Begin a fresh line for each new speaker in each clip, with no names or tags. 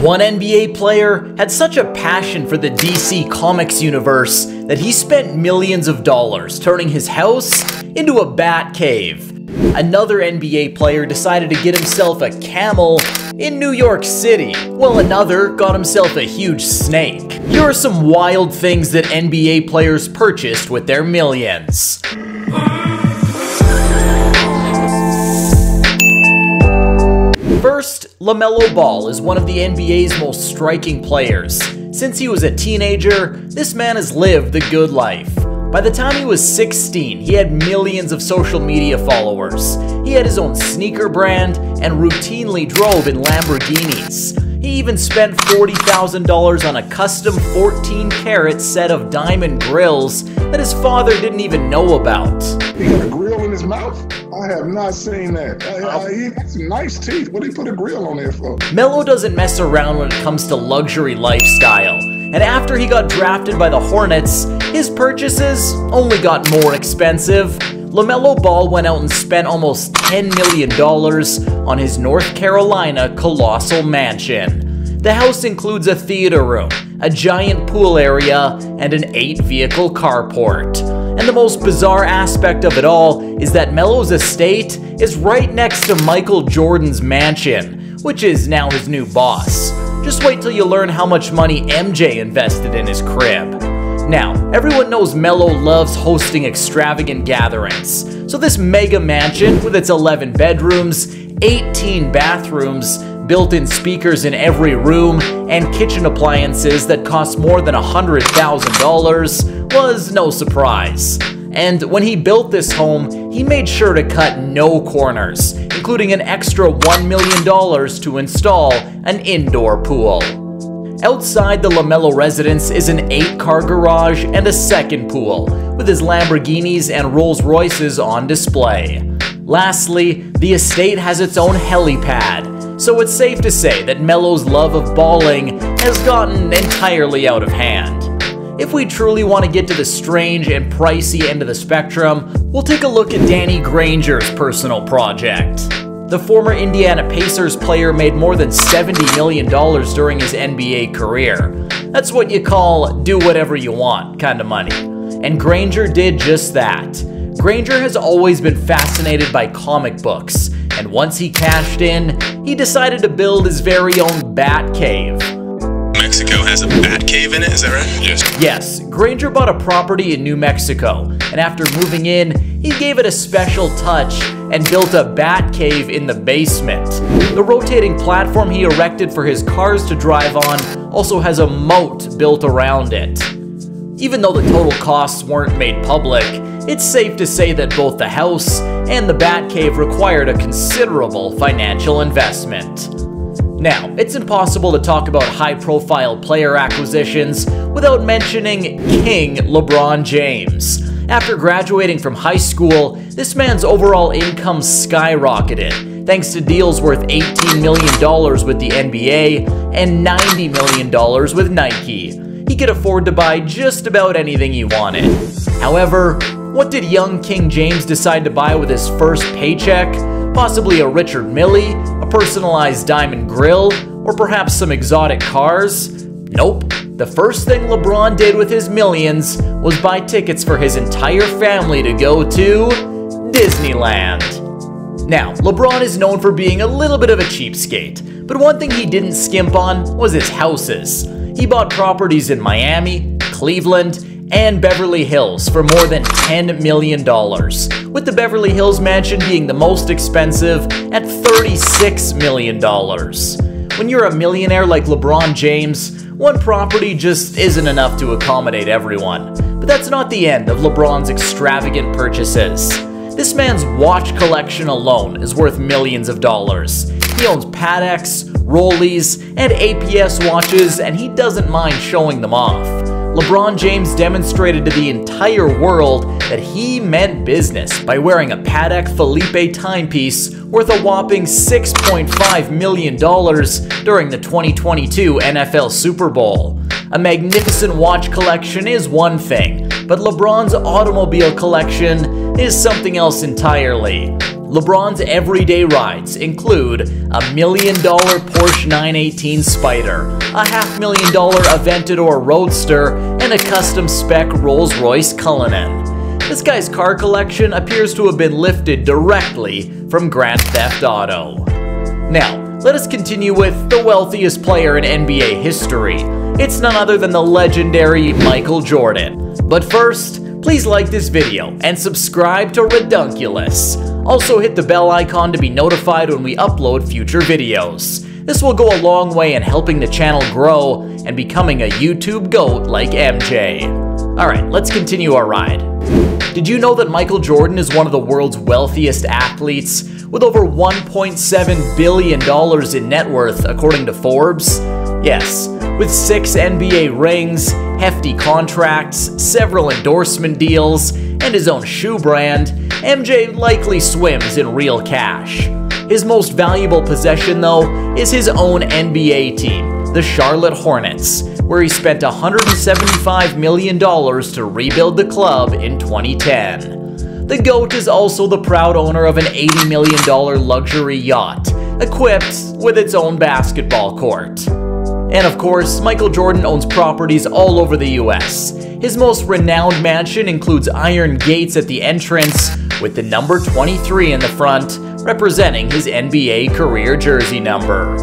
One NBA player had such a passion for the DC Comics universe that he spent millions of dollars turning his house into a bat cave. Another NBA player decided to get himself a camel in New York City, while another got himself a huge snake. Here are some wild things that NBA players purchased with their millions. First, Lamelo Ball is one of the NBA's most striking players. Since he was a teenager, this man has lived the good life. By the time he was 16, he had millions of social media followers. He had his own sneaker brand and routinely drove in Lamborghinis. He even spent $40,000 on a custom 14-karat set of diamond grills that his father didn't even know about.
He got a grill in his mouth? I have not seen that. He got some nice teeth. What did he put a grill on there for?
Melo doesn't mess around when it comes to luxury lifestyle. And after he got drafted by the Hornets, his purchases only got more expensive. Lamelo Ball went out and spent almost $10 million on his North Carolina colossal mansion. The house includes a theater room, a giant pool area, and an 8-vehicle carport. And the most bizarre aspect of it all is that Melo's estate is right next to Michael Jordan's mansion, which is now his new boss. Just wait till you learn how much money MJ invested in his crib. Now, everyone knows Melo loves hosting extravagant gatherings, so this mega mansion with its 11 bedrooms, 18 bathrooms, built-in speakers in every room, and kitchen appliances that cost more than $100,000 was no surprise. And when he built this home, he made sure to cut no corners, including an extra $1 million to install an indoor pool. Outside the Lamelo residence is an 8-car garage and a second pool, with his Lamborghinis and Rolls Royces on display. Lastly, the estate has its own helipad, so it's safe to say that Melo's love of balling has gotten entirely out of hand. If we truly want to get to the strange and pricey end of the spectrum, we'll take a look at Danny Granger's personal project. The former Indiana Pacers player made more than $70 million during his NBA career. That's what you call do whatever you want kind of money. And Granger did just that. Granger has always been fascinated by comic books, and once he cashed in, he decided to build his very own bat cave.
Mexico has a bat cave in it, is that right?
Yes, Granger bought a property in New Mexico, and after moving in, he gave it a special touch and built a bat cave in the basement. The rotating platform he erected for his cars to drive on also has a moat built around it. Even though the total costs weren't made public, it's safe to say that both the house and the bat cave required a considerable financial investment. Now, it's impossible to talk about high-profile player acquisitions without mentioning King LeBron James. After graduating from high school, this man's overall income skyrocketed, thanks to deals worth $18 million with the NBA and $90 million with Nike. He could afford to buy just about anything he wanted. However, what did young King James decide to buy with his first paycheck? Possibly a Richard Mille, a personalized diamond grill, or perhaps some exotic cars? Nope. The first thing LeBron did with his millions was buy tickets for his entire family to go to Disneyland. Now, LeBron is known for being a little bit of a cheapskate, but one thing he didn't skimp on was his houses. He bought properties in Miami, Cleveland, and Beverly Hills for more than $10 million, with the Beverly Hills mansion being the most expensive at $36 million. When you're a millionaire like LeBron James, one property just isn't enough to accommodate everyone. But that's not the end of LeBron's extravagant purchases. This man's watch collection alone is worth millions of dollars. He owns Pateks, Rollies, and APS watches, and he doesn't mind showing them off. LeBron James demonstrated to the entire world that he meant business by wearing a Patek Philippe timepiece worth a whopping $6.5 million during the 2022 NFL Super Bowl. A magnificent watch collection is one thing, but LeBron's automobile collection is something else entirely. LeBron's everyday rides include a $1 million Porsche 918 Spyder, a $500,000 Aventador Roadster, and a custom-spec Rolls-Royce Cullinan. This guy's car collection appears to have been lifted directly from Grand Theft Auto. Now, let us continue with the wealthiest player in NBA history. It's none other than the legendary Michael Jordan. But first, please like this video and subscribe to Redunculous. Also hit the bell icon to be notified when we upload future videos. This will go a long way in helping the channel grow and becoming a YouTube GOAT like MJ. Alright, let's continue our ride. Did you know that Michael Jordan is one of the world's wealthiest athletes, with over $1.7 billion in net worth according to Forbes? Yes, with 6 NBA rings, hefty contracts, several endorsement deals, and his own shoe brand, MJ likely swims in real cash. His most valuable possession, though, is his own NBA team, the Charlotte Hornets, where he spent $175 million to rebuild the club in 2010. The GOAT is also the proud owner of an $80 million luxury yacht, equipped with its own basketball court. And of course, Michael Jordan owns properties all over the US. His most renowned mansion includes iron gates at the entrance, with the number 23 in the front, representing his NBA career jersey number.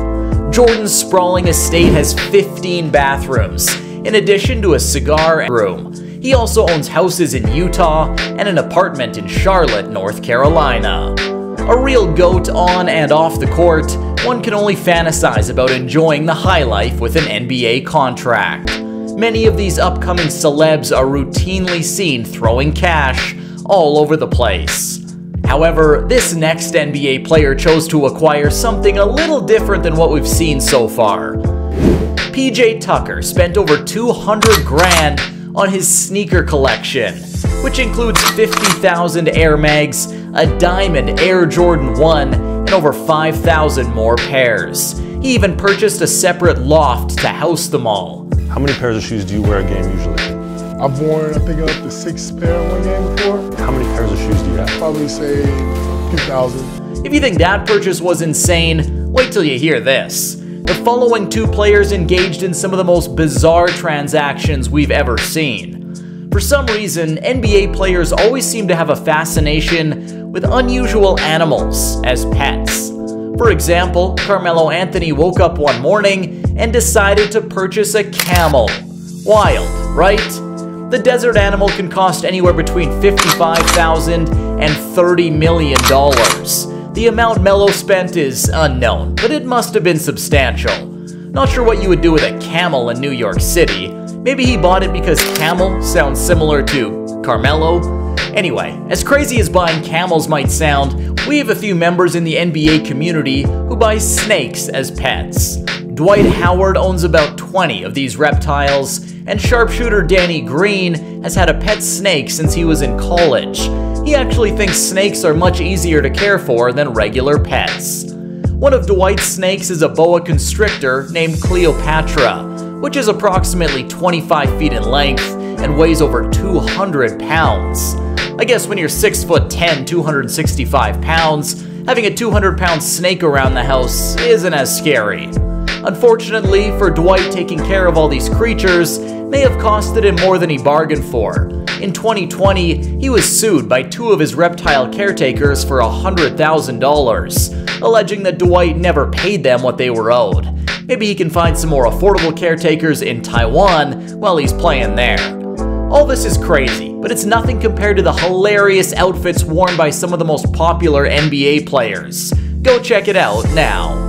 Jordan's sprawling estate has 15 bathrooms, in addition to a cigar room. He also owns houses in Utah and an apartment in Charlotte, North Carolina. A real GOAT on and off the court, one can only fantasize about enjoying the high life with an NBA contract. Many of these upcoming celebs are routinely seen throwing cash all over the place. However, this next NBA player chose to acquire something a little different than what we've seen so far. PJ Tucker spent over 200 grand on his sneaker collection, which includes 50,000 Air Mags, a diamond Air Jordan 1, and over 5,000 more pairs. He even purchased a separate loft to house them all.
How many pairs of shoes do you wear a game usually?
I've worn, I think, up to 6 pair in one game before.
How many pairs of shoes do you have?
Probably say a few thousand.
If you think that purchase was insane, wait till you hear this. The following 2 players engaged in some of the most bizarre transactions we've ever seen. For some reason, NBA players always seem to have a fascination with unusual animals as pets. For example, Carmelo Anthony woke up one morning and decided to purchase a camel. Wild, right? The desert animal can cost anywhere between $55,000 and $30 million. The amount Melo spent is unknown, but it must have been substantial. Not sure what you would do with a camel in New York City. Maybe he bought it because camel sounds similar to Carmelo. Anyway, as crazy as buying camels might sound, we have a few members in the NBA community who buy snakes as pets. Dwight Howard owns about 20 of these reptiles, and sharpshooter Danny Green has had a pet snake since he was in college. He actually thinks snakes are much easier to care for than regular pets. One of Dwight's snakes is a boa constrictor named Cleopatra, which is approximately 25 feet in length and weighs over 200 pounds. I guess when you're 6'10", 265 pounds, having a 200-pound snake around the house isn't as scary. Unfortunately for Dwight, taking care of all these creatures may have costed him more than he bargained for. In 2020, he was sued by 2 of his reptile caretakers for $100,000, alleging that Dwight never paid them what they were owed. Maybe he can find some more affordable caretakers in Taiwan while he's playing there. All this is crazy, but it's nothing compared to the hilarious outfits worn by some of the most popular NBA players. Go check it out now.